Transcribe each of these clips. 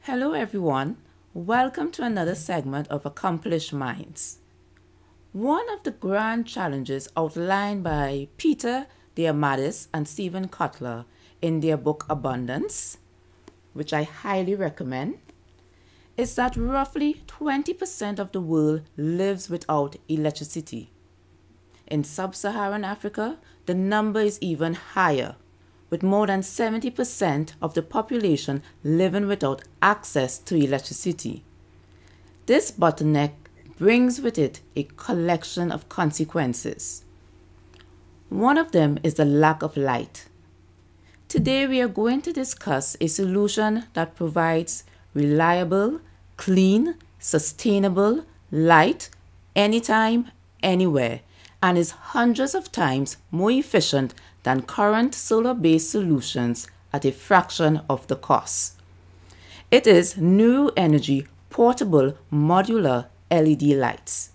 Hello, everyone. Welcome to another segment of Accomplished Minds. One of the grand challenges outlined by Peter Diamandis and Stephen Kotler in their book Abundance, which I highly recommend, is that roughly 20% of the world lives without electricity. In sub-Saharan Africa, the number is even higher, with more than 70% of the population living without access to electricity. This bottleneck brings with it a collection of consequences. One of them is the lack of light. Today we are going to discuss a solution that provides reliable, clean, sustainable light anytime, anywhere, and is hundreds of times more efficient than current solar-based solutions at a fraction of the cost. It is Nuru Energy portable modular LED lights.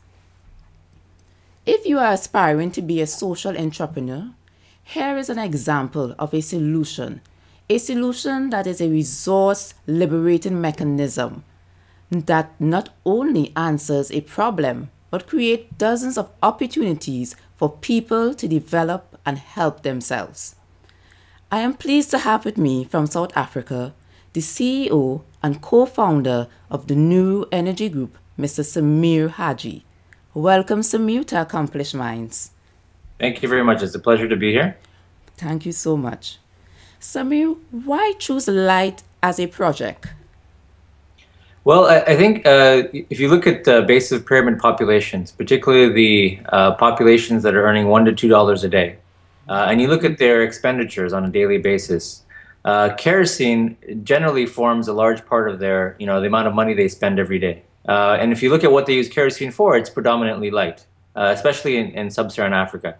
If you are aspiring to be a social entrepreneur, here is an example of a solution that is a resource-liberating mechanism that not only answers a problem, but creates dozens of opportunities for people to develop and help themselves. I am pleased to have with me from South Africa the CEO and co-founder of the Nuru Energy Group, Mr. Samir Hajee. Welcome, Samir, to Accomplished Minds. Thank you very much. It's a pleasure to be here. Thank you so much. Samir, why choose light as a project? Well, I think if you look at base of pyramid populations, particularly the populations that are earning $1 to $2 a day, and you look at their expenditures on a daily basis, kerosene generally forms a large part of their, the amount of money they spend every day. And if you look at what they use kerosene for, it's predominantly light, especially in sub-Saharan Africa.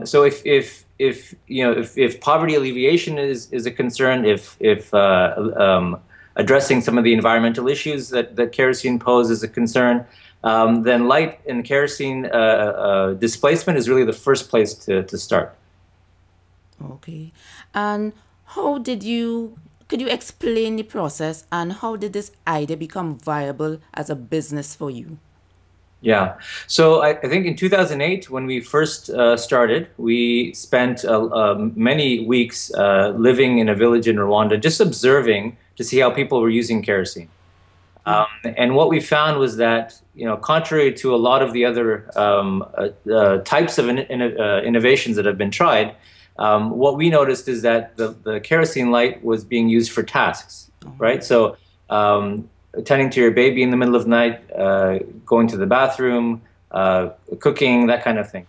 So if poverty alleviation is a concern, if addressing some of the environmental issues that kerosene pose is a concern, then light and kerosene displacement is really the first place to start. Okay. And could you explain the process and how did this idea become viable as a business for you? Yeah. So I think in 2008, when we first started, we spent many weeks living in a village in Rwanda, just observing to see how people were using kerosene. And what we found was that, contrary to a lot of the other types of innovations that have been tried, what we noticed is that the kerosene light was being used for tasks, right? So attending to your baby in the middle of the night, going to the bathroom, cooking, that kind of thing.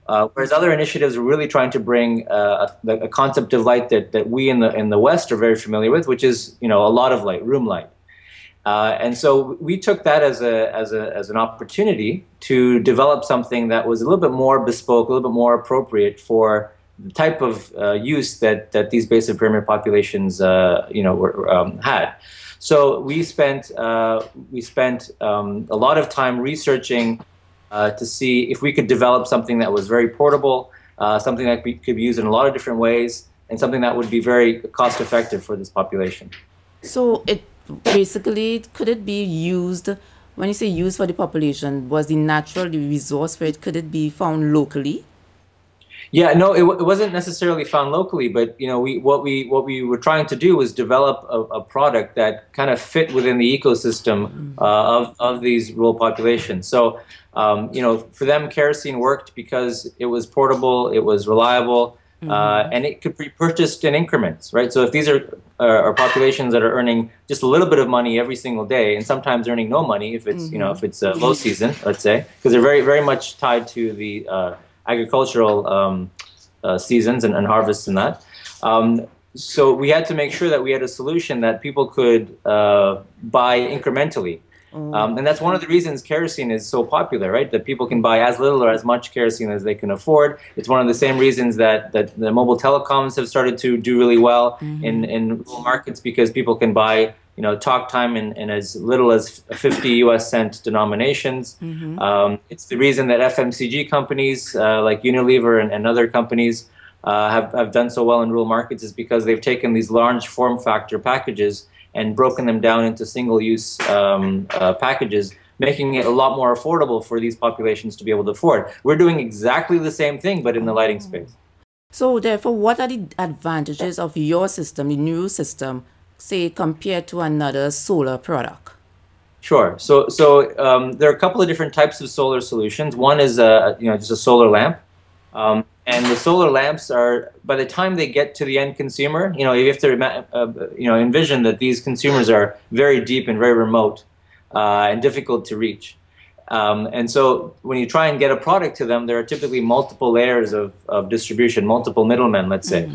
Whereas other initiatives were really trying to bring a concept of light that we in the West are very familiar with, which is a lot of light, room light. And so we took that as an opportunity to develop something that was a little bit more bespoke, a little bit more appropriate for the type of use that these base of pyramid populations had. So we spent a lot of time researching to see if we could develop something that was very portable, something that could be used in a lot of different ways, and something that would be very cost effective for this population. So it basically, could it be used, when you say used for the population, was the natural resource for it, could it be found locally? Yeah, no, it wasn't necessarily found locally, but what we were trying to do was develop a product that kind of fit within the ecosystem of these rural populations. So for them, kerosene worked because it was portable, it was reliable, and it could be purchased in increments, right? So if these are populations that are earning just a little bit of money every single day, and sometimes earning no money if it's if it's low season, let's say, because they're very much tied to the agricultural seasons and harvests and that. So we had to make sure that we had a solution that people could buy incrementally. And that's one of the reasons kerosene is so popular, right? That people can buy as little or as much kerosene as they can afford. It's one of the same reasons that the mobile telecoms have started to do really well in rural markets, because people can buy talk time in as little as 50 US cent denominations. It's the reason that FMCG companies like Unilever and other companies have done so well in rural markets, is because they've taken these large form factor packages and broken them down into single-use packages, making it a lot more affordable for these populations to be able to afford. We're doing exactly the same thing, but in the lighting space. So therefore, what are the advantages of your system, the Nuru system, say, compared to another solar product? Sure. So there are a couple of different types of solar solutions. One is just a solar lamp. And the solar lamps are, by the time they get to the end consumer, you have to envision that these consumers are very deep and very remote and difficult to reach. And so when you try and get a product to them, there are typically multiple layers of distribution, multiple middlemen, let's say,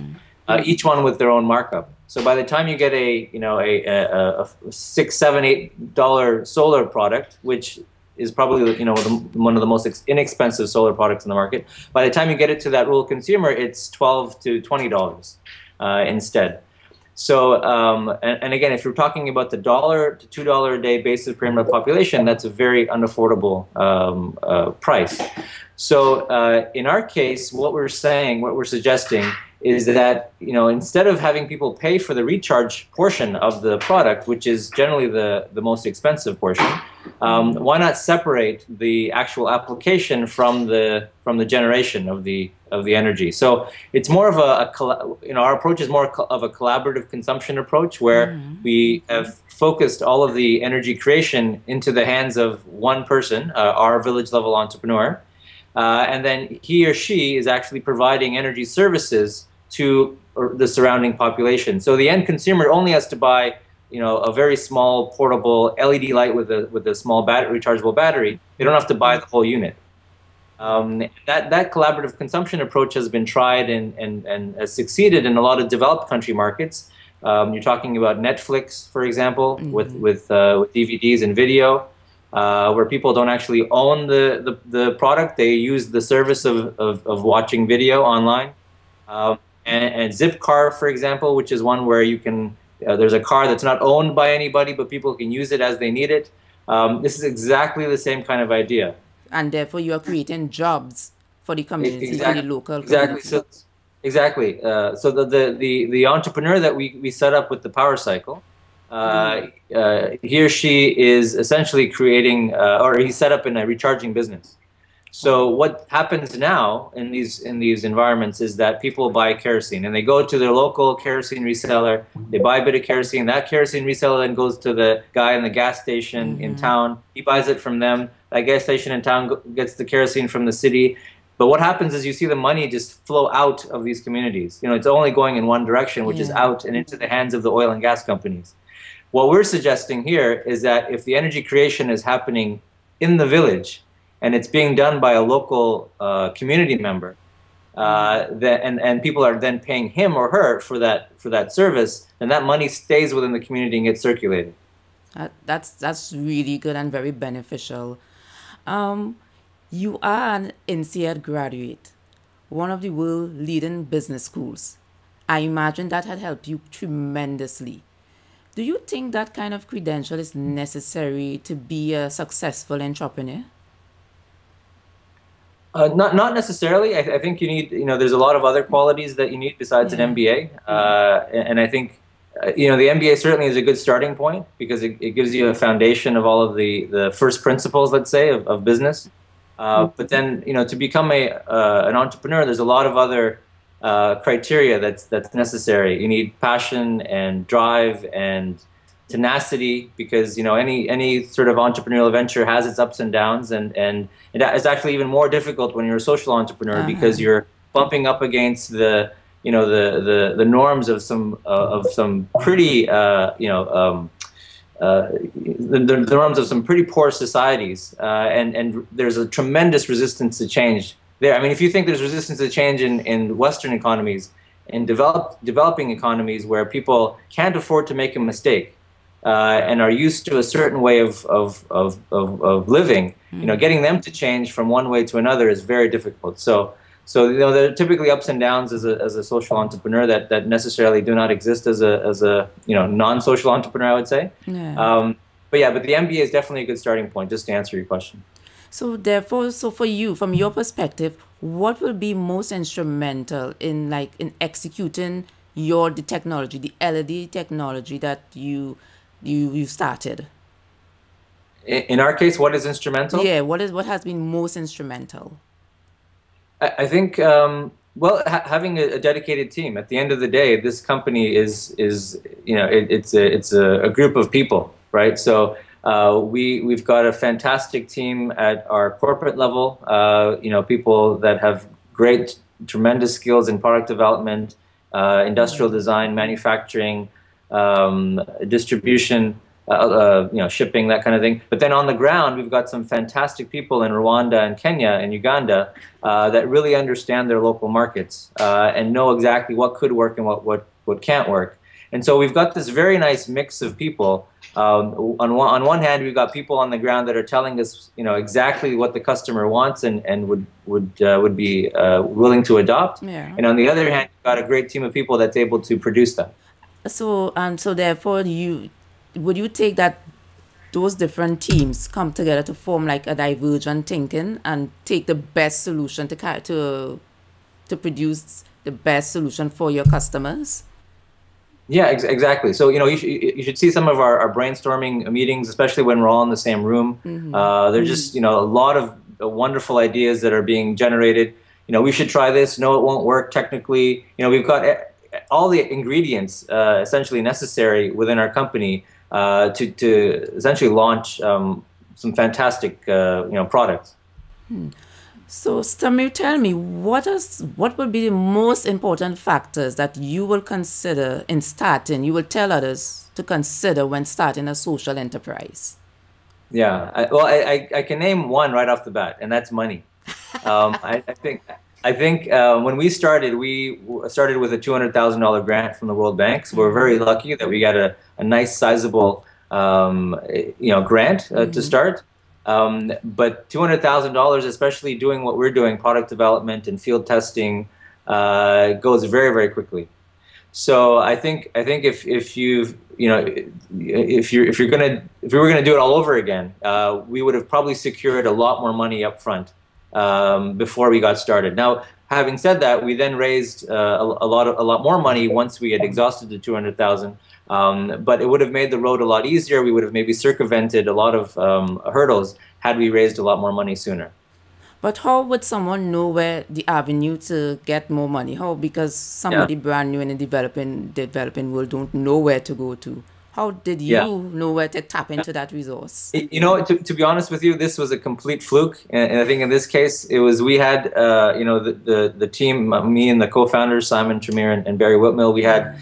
each one with their own markup. So by the time you get a $6, $7, $8 solar product, which is probably one of the most inexpensive solar products in the market, by the time you get it to that rural consumer, it's $12 to $20 instead. So and again, if you're talking about the $1 to $2 a day basic per income population, that's a very unaffordable price. So in our case, what we're suggesting is that instead of having people pay for the recharge portion of the product, which is generally the most expensive portion, why not separate the actual application from the generation of the energy? So it's more of our approach is more of a collaborative consumption approach, where we have focused all of the energy creation into the hands of one person, our village level entrepreneur, and then he or she is actually providing energy services to the surrounding population. So the end consumer only has to buy a very small portable LED light with a small rechargeable battery. They don't have to buy the whole unit. That collaborative consumption approach has been tried and has succeeded in a lot of developed country markets. You're talking about Netflix, for example, with DVDs and video, where people don't actually own the product. They use the service of watching video online. And Zipcar, for example, which is one where you can, there's a car that's not owned by anybody, but people can use it as they need it. This is exactly the same kind of idea. And therefore, you are creating jobs for the community, for the local community. Exactly. So the entrepreneur that we set up with the Power Cycle, he or she is essentially creating, or he's set up in a recharging business. So what happens now in these environments is that people buy kerosene, and they go to their local kerosene reseller. They buy a bit of kerosene. That kerosene reseller then goes to the guy in the gas station in town. He buys it from them. That gas station in town gets the kerosene from the city. But what happens is you see the money just flow out of these communities. It's only going in one direction, which is out and into the hands of the oil and gas companies. What we're suggesting here is that if the energy creation is happening in the village, and it's being done by a local community member, and people are then paying him or her for that service, then that money stays within the community and gets circulated. That's really good and very beneficial. You are an INSEAD graduate, one of the world leading business schools. I imagine that had helped you tremendously. Do you think that kind of credential is necessary to be a successful entrepreneur? Not necessarily. I think you need, there's a lot of other qualities that you need besides an MBA. And I think, the MBA certainly is a good starting point because it gives you a foundation of all of the first principles, let's say, of business. But then, to become an entrepreneur, there's a lot of other criteria that's necessary. You need passion and drive and tenacity, because any sort of entrepreneurial venture has its ups and downs, and it's actually even more difficult when you're a social entrepreneur because you're bumping up against the norms of some pretty the norms of some pretty poor societies, and there's a tremendous resistance to change there. I mean, if you think there's resistance to change in Western economies, in developing economies where people can't afford to make a mistake, and are used to a certain way of living, getting them to change from one way to another is very difficult. So there are typically ups and downs as a social entrepreneur that necessarily do not exist as a non-social entrepreneur, I would say. Yeah. But the MBA is definitely a good starting point, just to answer your question. So therefore, for you, from your perspective, what will be most instrumental in executing the technology, the LED technology that you you started? In our case, what is instrumental? Yeah, what has been most instrumental? I think, well, having a dedicated team. At the end of the day, this company is it's a group of people, right? So we've got a fantastic team at our corporate level. People that have great, tremendous skills in product development, industrial design, manufacturing, distribution. Shipping, that kind of thing. But then on the ground, we've got some fantastic people in Rwanda and Kenya and Uganda that really understand their local markets and know exactly what could work and what can't work. And so we've got this very nice mix of people. On one hand, we've got people on the ground that are telling us, exactly what the customer wants and would be willing to adopt. Yeah. And on the other hand, we've got a great team of people that's able to produce them. So therefore, would you take that those different teams come together to form like a divergent thinking and take the best solution to produce the best solution for your customers? Yeah, exactly. So, you should see some of our brainstorming meetings, especially when we're all in the same room. There's just, a lot of wonderful ideas that are being generated. We should try this. No, it won't work technically. We've got all the ingredients essentially necessary within our company to essentially launch some fantastic products. So Samir, tell me, what would be the most important factors that you will consider in starting, you will tell others to consider when starting a social enterprise? Yeah, I can name one right off the bat, and that's money. I think when we started with a $200,000 grant from the World Bank. So we're very lucky that we got a nice, sizable, grant to start. But $200,000, especially doing what we're doing, product development and field testing, goes very, very quickly. So I think if we were gonna do it all over again, we would have probably secured a lot more money up front. Before we got started. Now, having said that, we then raised a lot more money once we had exhausted the 200,000. But it would have made the road a lot easier. We would have maybe circumvented a lot of hurdles had we raised a lot more money sooner. But how would someone know where the avenue to get more money? How? Because somebody brand new in the developing world don't know where to go to. How did you know where to tap into that resource? To be honest with you, this was a complete fluke. And I think in this case, it was, we had, the team, me and the co-founders, Simon Tremere and Barry Whitmill, we had,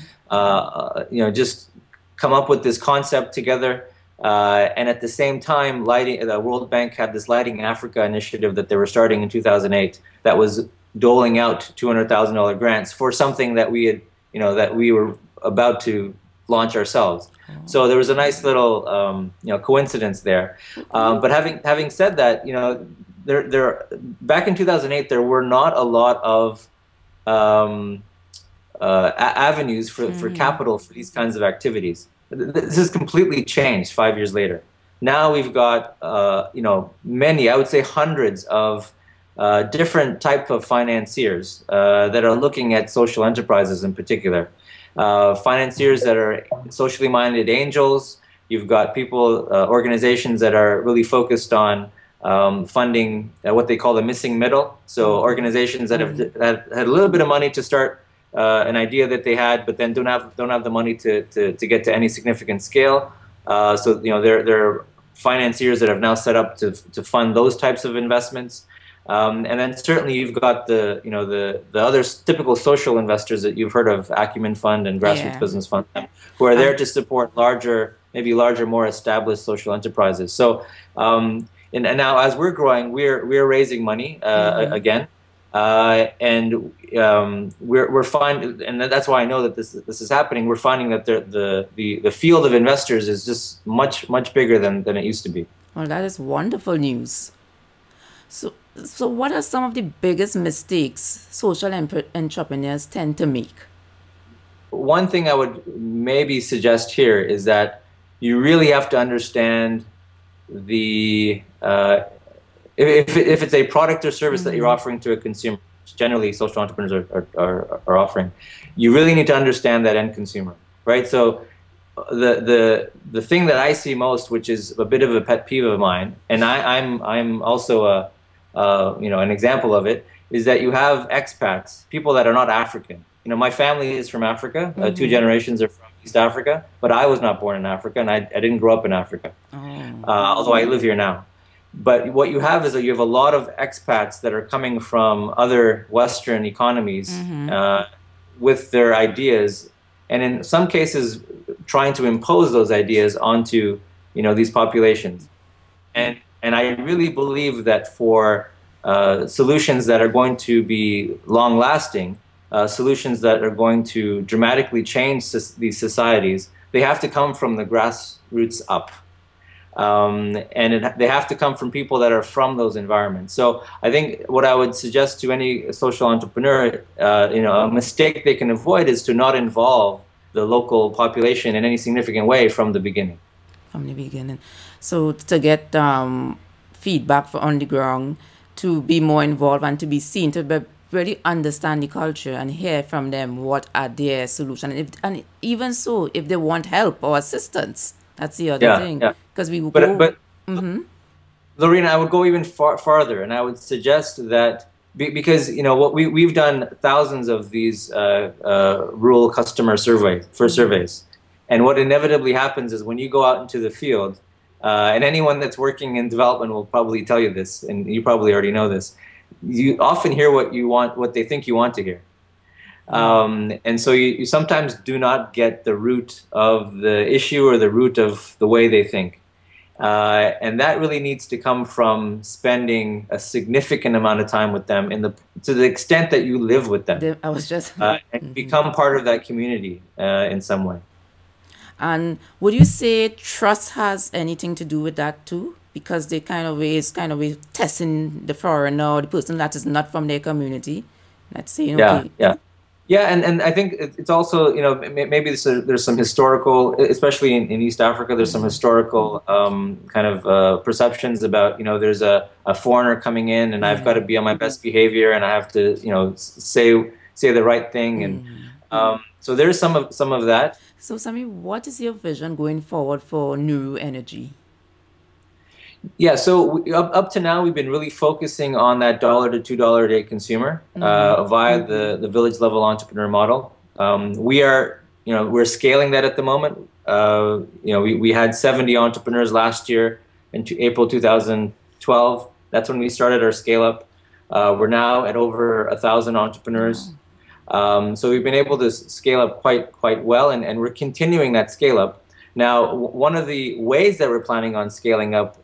just come up with this concept together. And at the same time, the World Bank had this Lighting Africa initiative that they were starting in 2008 that was doling out $200,000 grants for something that we had, that we were about to launch ourselves. So there was a nice little, coincidence there. But having said that, there back in 2008 there were not a lot of avenues for capital for these kinds of activities. This has completely changed 5 years later. Now we've got many, I would say hundreds of different type of financiers that are looking at social enterprises in particular. Financiers that are socially minded angels. You've got people, organizations that are really focused on funding what they call the missing middle. So organizations that have had a little bit of money to start an idea that they had, but then don't have the money to get to any significant scale. So they're financiers that have now set up to fund those types of investments. And then certainly you've got the other typical social investors that you've heard of, Acumen Fund and Grassroots Business Fund, who are there to support larger, more established social enterprises. So and now as we're growing, we're raising money again, and we're finding, and that's why I know that this is happening. We're finding that the field of investors is just much bigger than it used to be. Well, that is wonderful news. So what are some of the biggest mistakes social entrepreneurs tend to make? One thing I would maybe suggest here is that you really have to understand the if it's a product or service that you're offering to a consumer, which generally social entrepreneurs are offering, you really need to understand that end consumer, right? So the thing that I see most, which is a bit of a pet peeve of mine, and I'm also an example of it, is that you have expats, people that are not African. My family is from Africa. Two generations are from East Africa, but I was not born in Africa, and I didn't grow up in Africa, although I live here now. But what you have is that you have a lot of expats that are coming from other Western economies with their ideas, and in some cases trying to impose those ideas onto these populations. And I really believe that for solutions that are going to be long-lasting, solutions that are going to dramatically change these societies, they have to come from the grassroots up. They have to come from people that are from those environments. So I think what I would suggest to any social entrepreneur, a mistake they can avoid is to not involve the local population in any significant way from the beginning. From the beginning. So to get feedback on the ground, to be more involved and to be seen, to really understand the culture and hear from them what are their solutions. And even so, if they want help or assistance, that's the other thing. Because we will but Lorena, I would go even farther, and I would suggest that because what we've done thousands of these rural customer surveys, and what inevitably happens is when you go out into the field, and anyone that's working in development will probably tell you this, and you probably already know this, you often hear what they think you want to hear. And so you sometimes do not get the root of the issue or the root of the way they think. And that really needs to come from spending a significant amount of time with them to the extent that you live with them. I was just and become part of that community in some way. And would you say trust has anything to do with that too? Because they kind of is testing the foreigner or the person that is not from their community. Let's say, Yeah, and I think it's also, maybe there's some historical, especially in East Africa, there's some historical kind of perceptions about, there's a foreigner coming in and I've got to be on my best behavior and I have to, say the right thing. And so there's some of that. So, Sami, what is your vision going forward for Nuru Energy? Yeah, so up to now, we've been really focusing on that $1 to $2 a day consumer via the village level entrepreneur model. We're scaling that at the moment. We had 70 entrepreneurs last year in April 2012. That's when we started our scale up. We're now at over 1,000 entrepreneurs. So we've been able to scale up quite well, and we're continuing that scale up. Now, one of the ways that we're planning on scaling up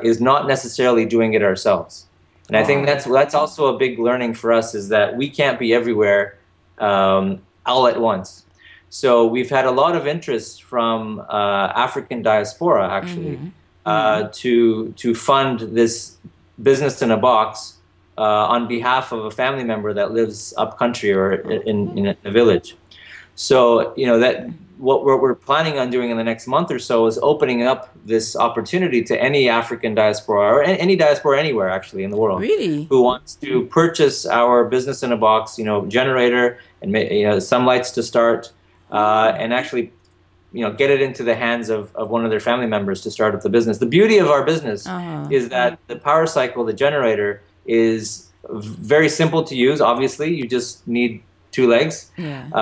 is not necessarily doing it ourselves. And I think that's also a big learning for us, is that we can't be everywhere all at once. So we've had a lot of interest from African diaspora, actually, to fund this business in a box on behalf of a family member that lives up country or in a village. So, what we're planning on doing in the next month or so is opening up this opportunity to any African diaspora or any diaspora anywhere actually in the world, who wants to purchase our business in a box, generator and some lights to start, and actually, get it into the hands of one of their family members to start up the business. The beauty of our business is that the power cycle, the generator, is very simple to use. Obviously, you just need 2 legs, and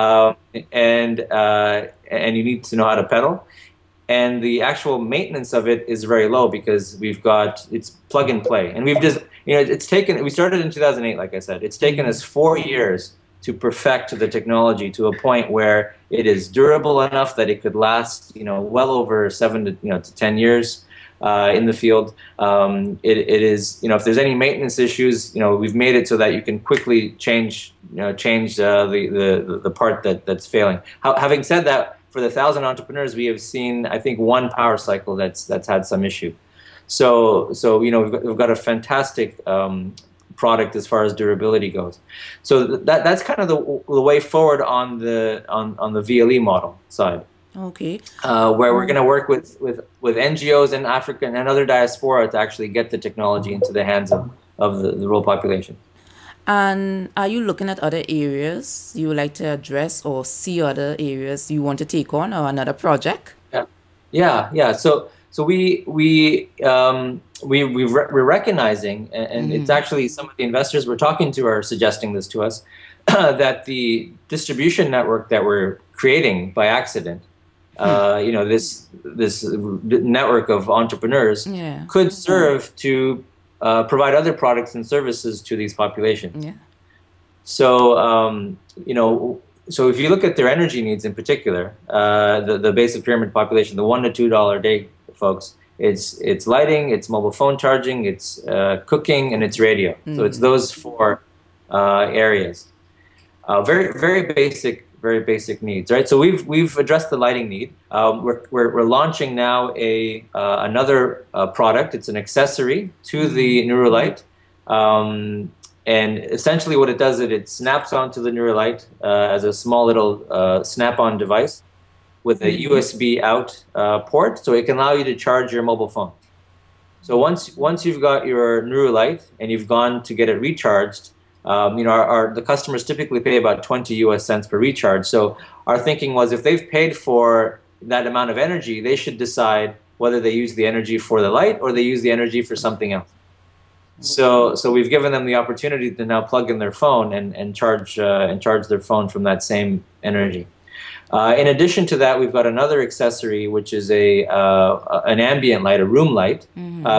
you need to know how to pedal. And the actual maintenance of it is very low because it's plug and play. And we've just, we started in 2008, like I said. It's taken us 4 years to perfect the technology to a point where it is durable enough that it could last, well over 7 to 10 years in the field. It is, if there's any maintenance issues, we've made it so that you can quickly change the part that's failing. Having said that, for the 1,000 entrepreneurs, we have seen, I think, 1 power cycle that's had some issue. So we've got a fantastic product as far as durability goes. So that's kind of the way forward on the VLE model side. Okay. Where we're going to work with NGOs in Africa and other diaspora to actually get the technology into the hands of the rural population. And are you looking at other areas you would like to address, or see other areas you want to take on, or another project? Yeah, yeah. We're recognizing, and it's actually some of the investors we're talking to are suggesting this to us, that the distribution network that we're creating by accident, this network of entrepreneurs, Yeah. could serve to provide other products and services to these populations. Yeah. So, so if you look at their energy needs in particular, the basic pyramid population, the $1 to $2 a day folks, it's lighting, it's mobile phone charging, it's cooking, and it's radio. So it's those four areas. Very basic needs, right? So we've addressed the lighting need. We're launching now another product. It's an accessory to the Nuru light. And essentially what it does is it snaps onto the Nuru light as a small little snap-on device with a USB out port, so it can allow you to charge your mobile phone. So once you've got your Nuru light and you've gone to get it recharged, the customers typically pay about 20 US cents per recharge. So our thinking was if they've paid for that amount of energy, they should decide whether they use the energy for the light or they use the energy for something else. So we've given them the opportunity to now plug in their phone and charge their phone from that same energy. In addition to that, we've got another accessory, which is an ambient light, a room light,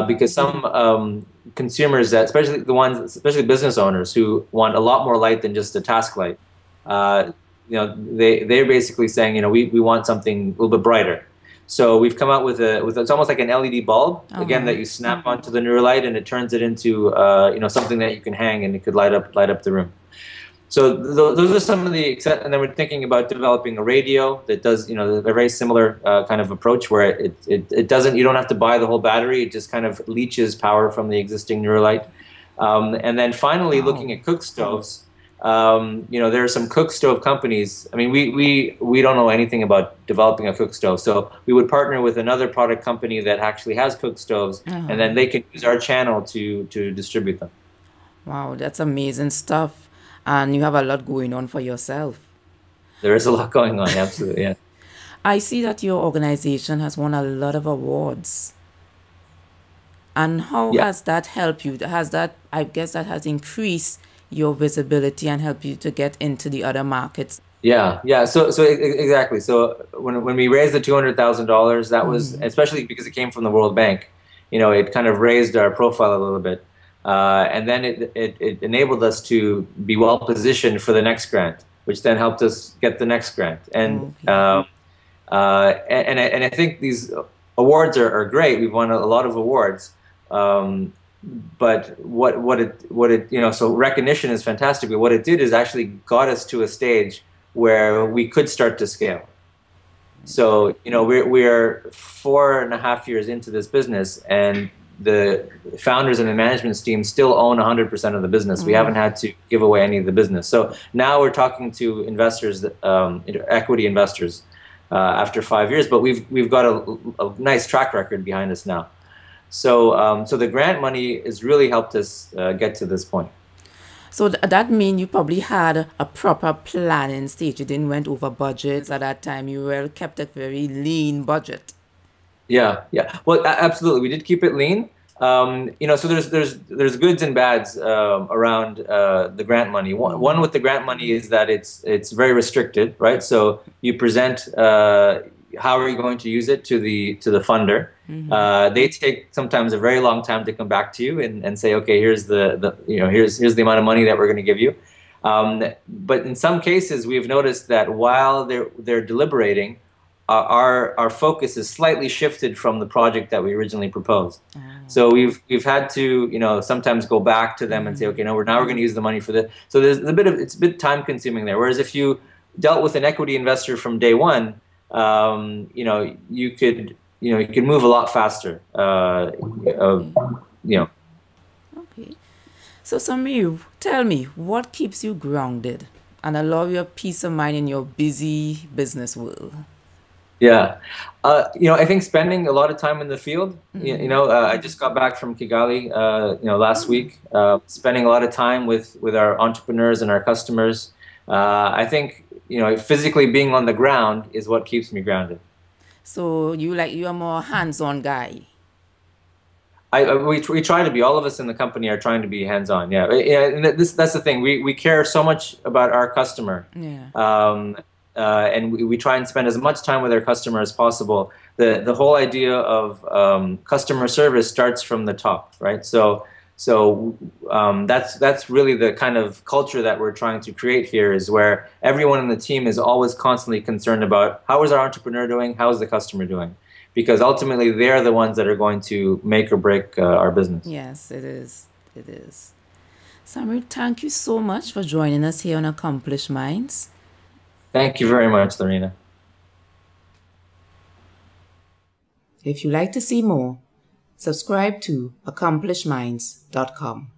because some consumers, especially business owners, who want a lot more light than just a task light, they're basically saying, we want something a little bit brighter. So we've come out with it's almost like an LED bulb, again, that you snap onto the Nuru light, and it turns it into something that you can hang, and it could light up the room. So those are some of and then we're thinking about developing a radio that does a very similar kind of approach where it doesn't, you don't have to buy the whole battery, it just kind of leaches power from the existing Nuru light. And then finally, looking at cook stoves. There are some cook stove companies. I mean, we don't know anything about developing a cook stove, so we would partner with another product company that actually has cook stoves, and then they can use our channel to distribute them. Wow, that's amazing stuff. And you have a lot going on for yourself. There is a lot going on, absolutely, yeah. I see that your organization has won a lot of awards. And how has that helped you? I guess that has increased your visibility and help you to get into the other markets. Yeah. So exactly. So when we raised the $200,000, that was especially because it came from the World Bank. It kind of raised our profile a little bit, and then it enabled us to be well positioned for the next grant, which then helped us get the next grant. And and I think these awards are great. We've won a lot of awards. But so recognition is fantastic, but what it did is actually got us to a stage where we could start to scale. So, we're 4.5 years into this business, and the founders and the management team still own 100% of the business. We haven't had to give away any of the business. So now we're talking to investors, equity investors, after 5 years, but we've got a nice track record behind us now. So the grant money has really helped us get to this point. So that means you probably had a proper planning stage. You didn't went over budgets at that time. You kept a very lean budget. Yeah. Well, absolutely, we did keep it lean. So there's goods and bads around the grant money. One with the grant money is that it's very restricted, right? So you present how are you going to use it to the funder. They take sometimes a very long time to come back to you and say, okay, here's here's the amount of money that we're going to give you. But in some cases, we've noticed that while they're deliberating, our focus is slightly shifted from the project that we originally proposed. So we've had to sometimes go back to them and say, okay, no, we're going to use the money for this. So there's it's a bit time consuming there. Whereas if you dealt with an equity investor from day one, you could move a lot faster. Okay. So Samir, tell me, what keeps you grounded and allow you a peace of mind in your busy business world? Yeah, I think spending a lot of time in the field. I just got back from Kigali, last week. Spending a lot of time with our entrepreneurs and our customers. I think physically being on the ground is what keeps me grounded. So you're more hands-on guy. We try to be. All of us in the company are trying to be hands-on. Yeah, yeah. And that's the thing. We care so much about our customer. Yeah. And we try and spend as much time with our customer as possible. The whole idea of customer service starts from the top, right? That's really the kind of culture that we're trying to create here, is where everyone in the team is always constantly concerned about how is our entrepreneur doing, how is the customer doing, because ultimately they're the ones that are going to make or break our business. Yes, it is. It is. Samir, thank you so much for joining us here on Accomplished Minds. Thank you very much, Lorena. If you'd like to see more, subscribe to accomplishedminds.com.